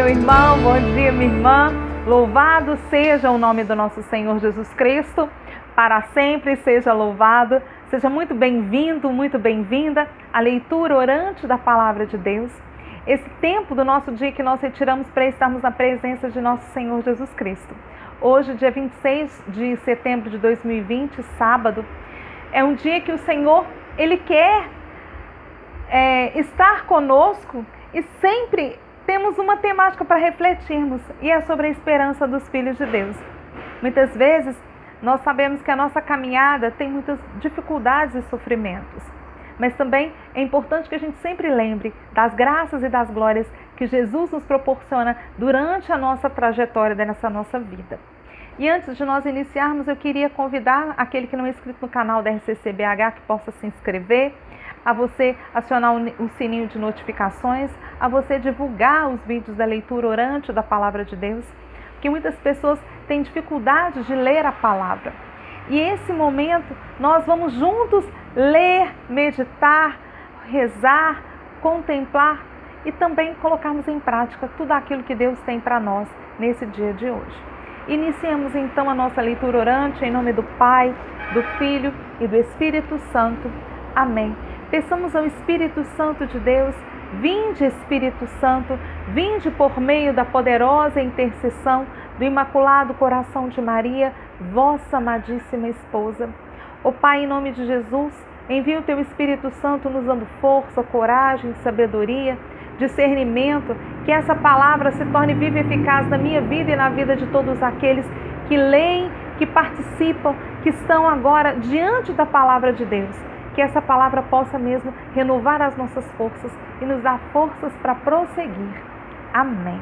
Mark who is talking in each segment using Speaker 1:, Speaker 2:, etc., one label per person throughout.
Speaker 1: irmão, bom dia, minha irmã. Louvado seja o nome do nosso Senhor Jesus Cristo, para sempre seja louvado. Seja muito bem-vindo, muito bem-vinda à leitura orante da Palavra de Deus. Esse tempo do nosso dia que nós retiramos para estarmos na presença de nosso Senhor Jesus Cristo. Hoje, dia 26 de setembro de 2020, sábado, é um dia que o Senhor, Ele quer estar conosco e sempre temos uma temática para refletirmos, e é sobre a esperança dos filhos de Deus. Muitas vezes, nós sabemos que a nossa caminhada tem muitas dificuldades e sofrimentos, mas também é importante que a gente sempre lembre das graças e das glórias que Jesus nos proporciona durante a nossa trajetória dessa nossa vida. E antes de nós iniciarmos, eu queria convidar aquele que não é inscrito no canal da RCCBH que possa se inscrever, a você acionar o sininho de notificações, a você divulgar os vídeos da leitura orante da Palavra de Deus, porque muitas pessoas têm dificuldade de ler a Palavra. E esse momento nós vamos juntos ler, meditar, rezar, contemplar e também colocarmos em prática tudo aquilo que Deus tem para nós nesse dia de hoje. Iniciemos então a nossa leitura orante em nome do Pai, do Filho e do Espírito Santo. Amém. Peçamos ao Espírito Santo de Deus, vinde Espírito Santo, vinde por meio da poderosa intercessão do Imaculado Coração de Maria, vossa amadíssima esposa. Ó Pai, em nome de Jesus, envia o teu Espírito Santo nos dando força, coragem, sabedoria, discernimento, que essa palavra se torne viva e eficaz na minha vida e na vida de todos aqueles que leem, que participam, que estão agora diante da palavra de Deus. Que essa palavra possa mesmo renovar as nossas forças e nos dar forças para prosseguir. Amém.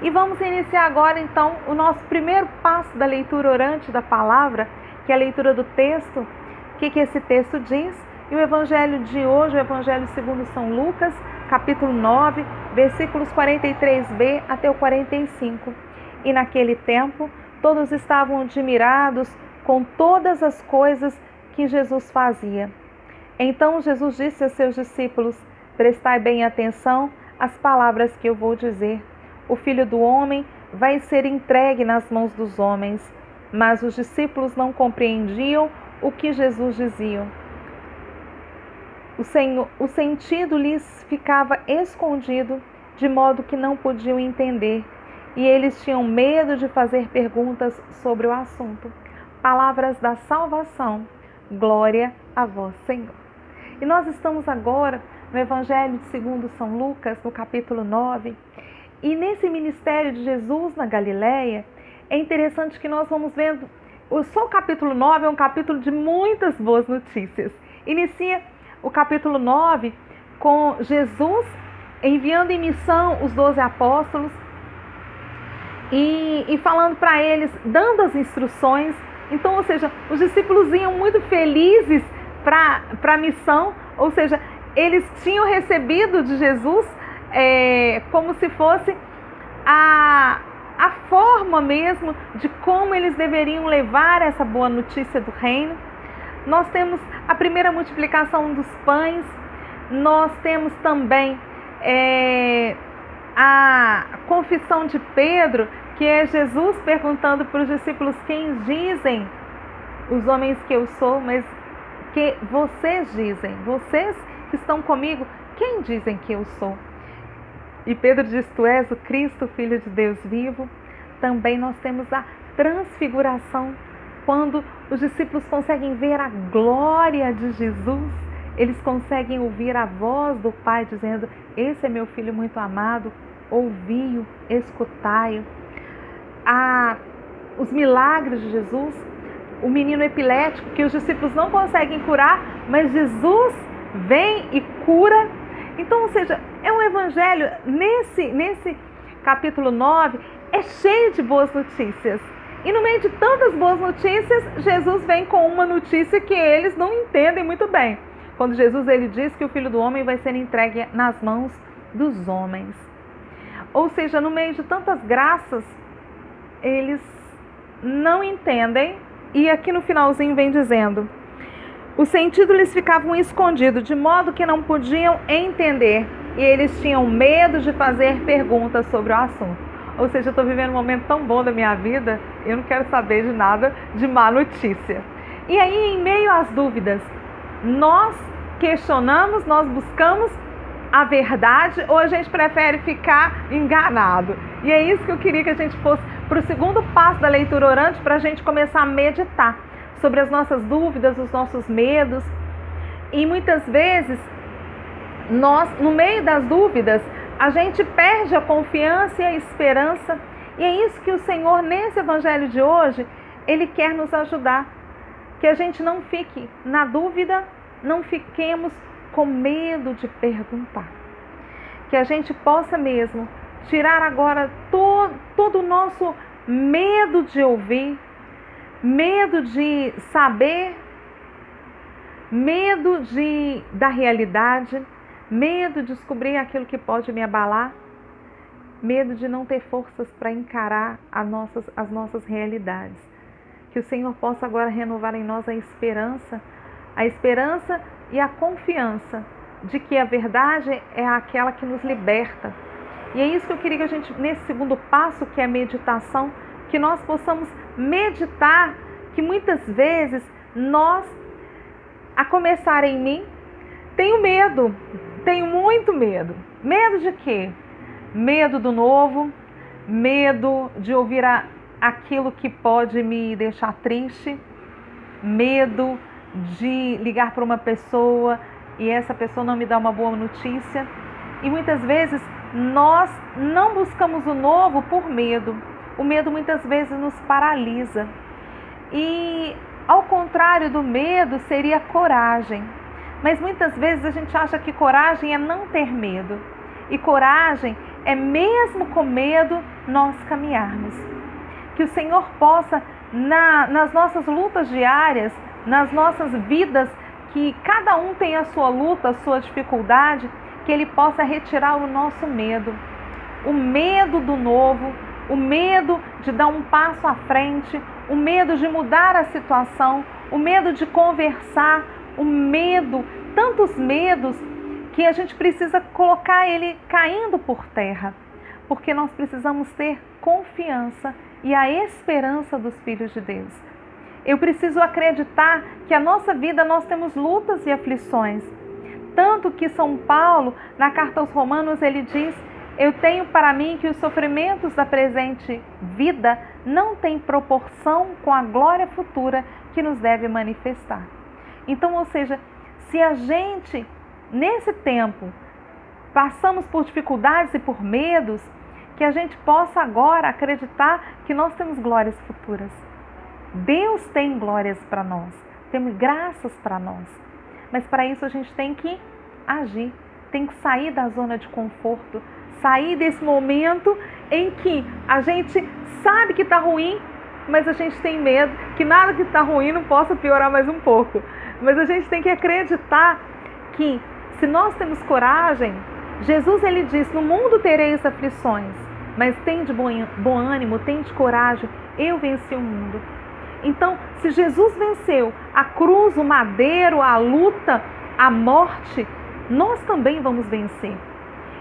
Speaker 1: E vamos iniciar agora então o nosso primeiro passo da leitura orante da palavra, que é a leitura do texto. O que esse texto diz? E o evangelho de hoje, o evangelho segundo São Lucas, capítulo 9, versículos 43b até o 45. E naquele tempo, todos estavam admirados com todas as coisas que Jesus fazia. Então Jesus disse a seus discípulos: prestai bem atenção às palavras que eu vou dizer. O Filho do Homem vai ser entregue nas mãos dos homens. Mas os discípulos não compreendiam o que Jesus dizia. O sentido lhes ficava escondido, de modo que não podiam entender, e eles tinham medo de fazer perguntas sobre o assunto. Palavras da salvação. Glória a vós, Senhor. E nós estamos agora no Evangelho segundo São Lucas, no capítulo 9. E nesse ministério de Jesus na Galileia, é interessante que nós vamos vendo, só o capítulo 9 é um capítulo de muitas boas notícias. Inicia o capítulo 9 com Jesus enviando em missão os 12 apóstolos e falando para eles, dando as instruções. Então, ou seja, os discípulos iam muito felizes para a missão, ou seja, eles tinham recebido de Jesus como se fosse a forma mesmo de como eles deveriam levar essa boa notícia do reino. Nós temos a primeira multiplicação dos pães, nós temos também a confissão de Pedro, que é Jesus perguntando para os discípulos: quem dizem os homens que eu sou, mas que vocês dizem, vocês que estão comigo, quem dizem que eu sou? E Pedro diz: tu és o Cristo, Filho de Deus vivo. Também nós temos a transfiguração, quando os discípulos conseguem ver a glória de Jesus, eles conseguem ouvir a voz do Pai dizendo: esse é meu Filho muito amado, ouvi-o, escutai-o. Os milagres de Jesus, o menino epilético que os discípulos não conseguem curar, mas Jesus vem e cura. Então, ou seja, é um evangelho, nesse capítulo 9, é cheio de boas notícias. E no meio de tantas boas notícias, Jesus vem com uma notícia que eles não entendem muito bem. Quando Jesus ele diz que o Filho do Homem vai ser entregue nas mãos dos homens. Ou seja, no meio de tantas graças, eles não entendem. E aqui no finalzinho vem dizendo: o sentido lhes ficava escondido, de modo que não podiam entender. e eles tinham medo de fazer perguntas sobre o assunto. Ou seja, eu estou vivendo um momento tão bom da minha vida, eu não quero saber de nada de má notícia. E aí, em meio às dúvidas, nós questionamos, nós buscamos a verdade ou a gente prefere ficar enganado? E é isso que eu queria que a gente fosse para o segundo passo da leitura orante, para a gente começar a meditar sobre as nossas dúvidas, os nossos medos. E muitas vezes, nós, no meio das dúvidas, a gente perde a confiança e a esperança. E é isso que o Senhor, nesse evangelho de hoje, Ele quer nos ajudar. Que a gente não fique na dúvida, não fiquemos com medo de perguntar. Que a gente possa mesmo tirar agora todo o nosso medo de ouvir, medo de saber, medo da realidade, medo de descobrir aquilo que pode me abalar, medo de não ter forças para encarar as nossas realidades. Que o Senhor possa agora renovar em nós a esperança e a confiança de que a verdade é aquela que nos liberta. E é isso que eu queria que a gente, nesse segundo passo, que é a meditação, que nós possamos meditar, que muitas vezes nós, a começar em mim, tenho medo, tenho muito medo. Medo de quê? Medo do novo, medo de ouvir aquilo que pode me deixar triste, medo de ligar para uma pessoa e essa pessoa não me dá uma boa notícia. E muitas vezes nós não buscamos o novo por medo. O medo muitas vezes nos paralisa. E ao contrário do medo seria coragem. Mas muitas vezes a gente acha que coragem é não ter medo. E coragem é mesmo com medo nós caminharmos. Que o Senhor possa, nas nossas lutas diárias, nas nossas vidas, que cada um tem a sua luta, a sua dificuldade, que Ele possa retirar o nosso medo. O medo do novo, o medo de dar um passo à frente, o medo de mudar a situação, o medo de conversar, o medo, tantos medos que a gente precisa colocar ele caindo por terra, porque nós precisamos ter confiança e a esperança dos filhos de Deus. Eu preciso acreditar que a nossa vida nós temos lutas e aflições. Tanto que São Paulo, na carta aos Romanos, ele diz: eu tenho para mim que os sofrimentos da presente vida não têm proporção com a glória futura que nos deve manifestar. Então, ou seja, se a gente, nesse tempo, passamos por dificuldades e por medos, que a gente possa agora acreditar que nós temos glórias futuras. Deus tem glórias para nós, temos graças para nós. Mas para isso a gente tem que agir, tem que sair da zona de conforto, sair desse momento em que a gente sabe que está ruim, mas a gente tem medo que nada que está ruim não possa piorar mais um pouco. Mas a gente tem que acreditar que se nós temos coragem, Jesus ele diz: no mundo tereis aflições, mas tem de bom ânimo, tem de coragem, eu venci o mundo. Então, se Jesus venceu a cruz, o madeiro, a luta, a morte, nós também vamos vencer.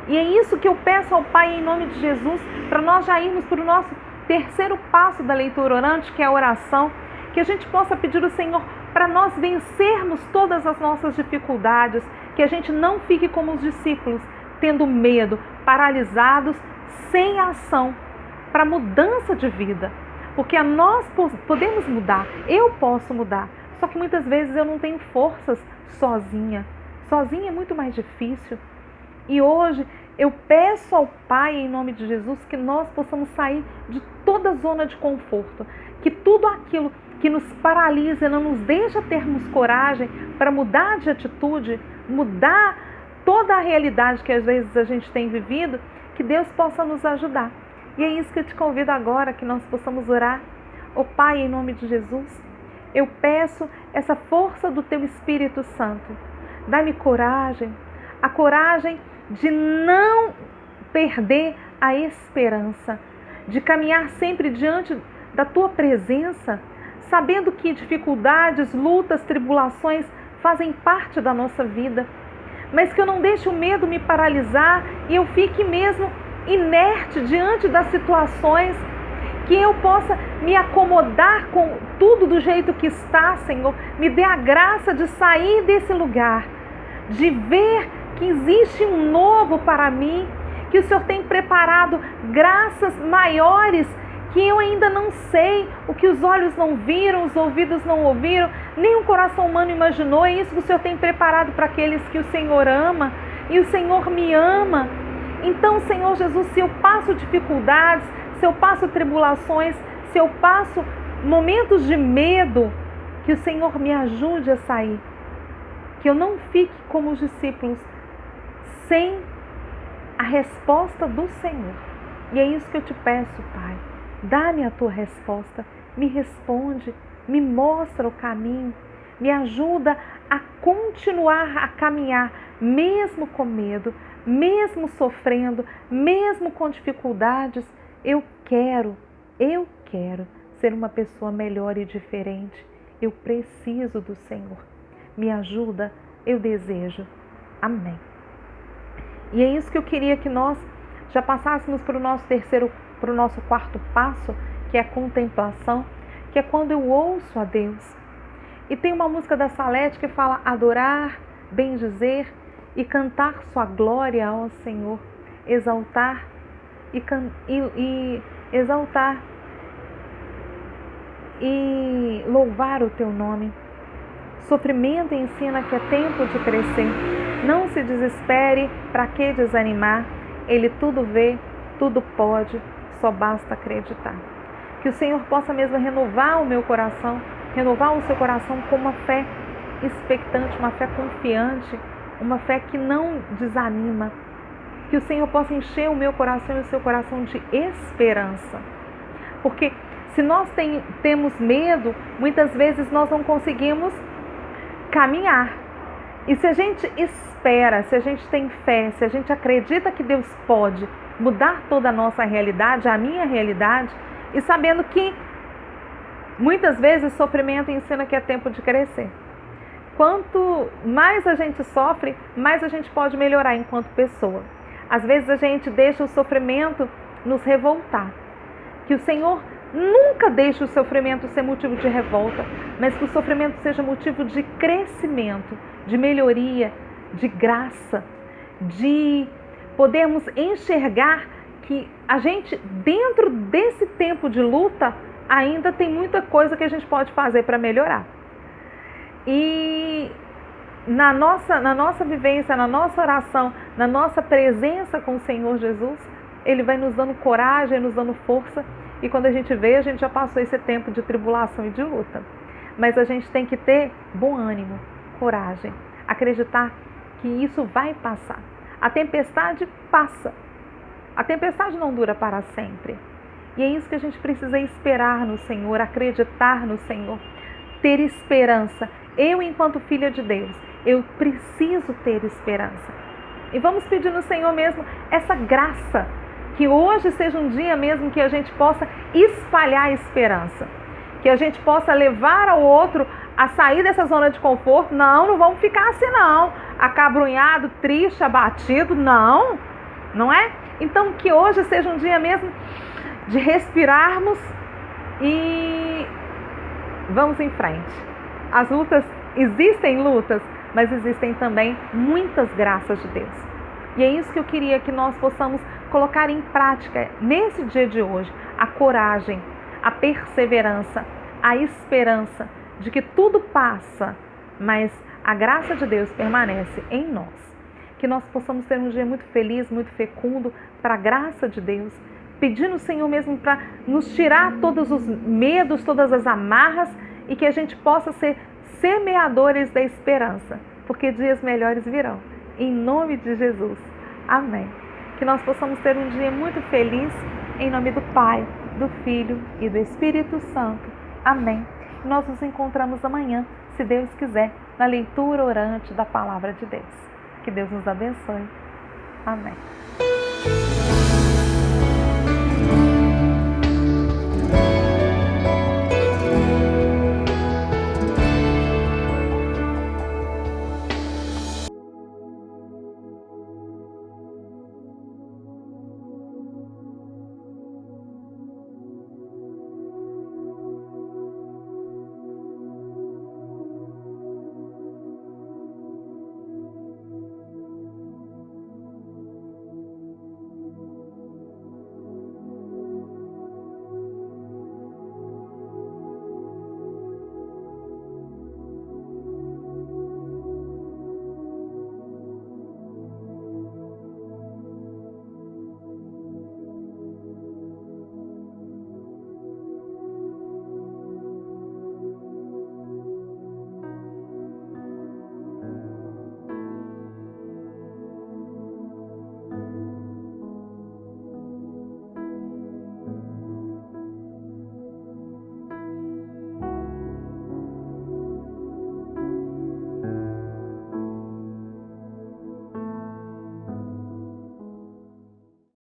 Speaker 1: E é isso que eu peço ao Pai em nome de Jesus, para nós já irmos para o nosso terceiro passo da leitura orante, que é a oração, que a gente possa pedir ao Senhor para nós vencermos todas as nossas dificuldades, que a gente não fique como os discípulos, tendo medo, paralisados, sem ação, para mudança de vida. Porque nós podemos mudar, eu posso mudar, só que muitas vezes eu não tenho forças sozinha. Sozinha é muito mais difícil. E hoje eu peço ao Pai, em nome de Jesus, que nós possamos sair de toda zona de conforto, que tudo aquilo que nos paralisa, não nos deixa termos coragem para mudar de atitude, mudar toda a realidade que às vezes a gente tem vivido, que Deus possa nos ajudar. E é isso que eu te convido agora, que nós possamos orar. Ó Pai, em nome de Jesus, eu peço essa força do Teu Espírito Santo. Dá-me coragem, a coragem de não perder a esperança, de caminhar sempre diante da Tua presença, sabendo que dificuldades, lutas, tribulações fazem parte da nossa vida, mas que eu não deixe o medo me paralisar e eu fique mesmo inerte diante das situações, que eu possa me acomodar com tudo do jeito que está, Senhor. Me dê a graça de sair desse lugar, de ver que existe um novo para mim, que o Senhor tem preparado graças maiores que eu ainda não sei, o que os olhos não viram, os ouvidos não ouviram, nem o coração humano imaginou. É isso que o Senhor tem preparado para aqueles que o Senhor ama, e o Senhor me ama. Então, Senhor Jesus, se eu passo dificuldades, se eu passo tribulações, se eu passo momentos de medo, que o Senhor me ajude a sair. Que eu não fique como os discípulos, sem a resposta do Senhor. E é isso que eu te peço, Pai. Dá-me a tua resposta, me responde, me mostra o caminho, me ajuda a continuar a caminhar, mesmo com medo, mesmo sofrendo, mesmo com dificuldades. Eu quero ser uma pessoa melhor e diferente. Eu preciso do Senhor. Me ajuda, eu desejo. Amém. E é isso que eu queria que nós já passássemos para o nosso quarto passo, que é a contemplação, que é quando eu ouço a Deus. E tem uma música da Salete que fala adorar, bendizer e cantar sua glória ao Senhor, exaltar e louvar o teu nome. Sofrimento ensina que é tempo de crescer. Não se desespere, para que desanimar? Ele tudo vê, tudo pode, só basta acreditar. Que o Senhor possa mesmo renovar o meu coração, renovar o seu coração com uma fé expectante, uma fé confiante, uma fé que não desanima. Que o Senhor possa encher o meu coração e o seu coração de esperança. Porque se nós temos medo, muitas vezes nós não conseguimos caminhar. E se a gente espera, se a gente tem fé, se a gente acredita que Deus pode mudar toda a nossa realidade, a minha realidade, e sabendo que muitas vezes sofrimento ensina que é tempo de crescer. Quanto mais a gente sofre, mais a gente pode melhorar enquanto pessoa. Às vezes a gente deixa o sofrimento nos revoltar. Que o Senhor nunca deixe o sofrimento ser motivo de revolta, mas que o sofrimento seja motivo de crescimento, de melhoria, de graça, de podermos enxergar que a gente, dentro desse tempo de luta, ainda tem muita coisa que a gente pode fazer para melhorar. E na nossa vivência, na nossa oração, na nossa presença com o Senhor Jesus, Ele vai nos dando coragem, nos dando força. E quando a gente vê, a gente já passou esse tempo de tribulação e de luta. Mas a gente tem que ter bom ânimo, coragem, acreditar que isso vai passar. A tempestade passa. A tempestade não dura para sempre. E é isso que a gente precisa esperar no Senhor, acreditar no Senhor, ter esperança. Eu, enquanto filha de Deus, eu preciso ter esperança. E vamos pedir no Senhor mesmo essa graça, que hoje seja um dia mesmo que a gente possa espalhar a esperança, que a gente possa levar ao outro a sair dessa zona de conforto. Não vamos ficar assim não, acabrunhado, triste, abatido, não é? Então que hoje seja um dia mesmo de respirarmos e vamos em frente. As lutas, existem lutas, mas existem também muitas graças de Deus. E é isso que eu queria que nós possamos colocar em prática nesse dia de hoje. A coragem, a perseverança, a esperança de que tudo passa, mas a graça de Deus permanece em nós. Que nós possamos ter um dia muito feliz, muito fecundo para a graça de Deus, pedindo ao Senhor mesmo para nos tirar todos os medos, todas as amarras, e que a gente possa ser semeadores da esperança, porque dias melhores virão. Em nome de Jesus. Amém. Que nós possamos ter um dia muito feliz, em nome do Pai, do Filho e do Espírito Santo. Amém. Nós nos encontramos amanhã, se Deus quiser, na leitura orante da Palavra de Deus. Que Deus nos abençoe. Amém.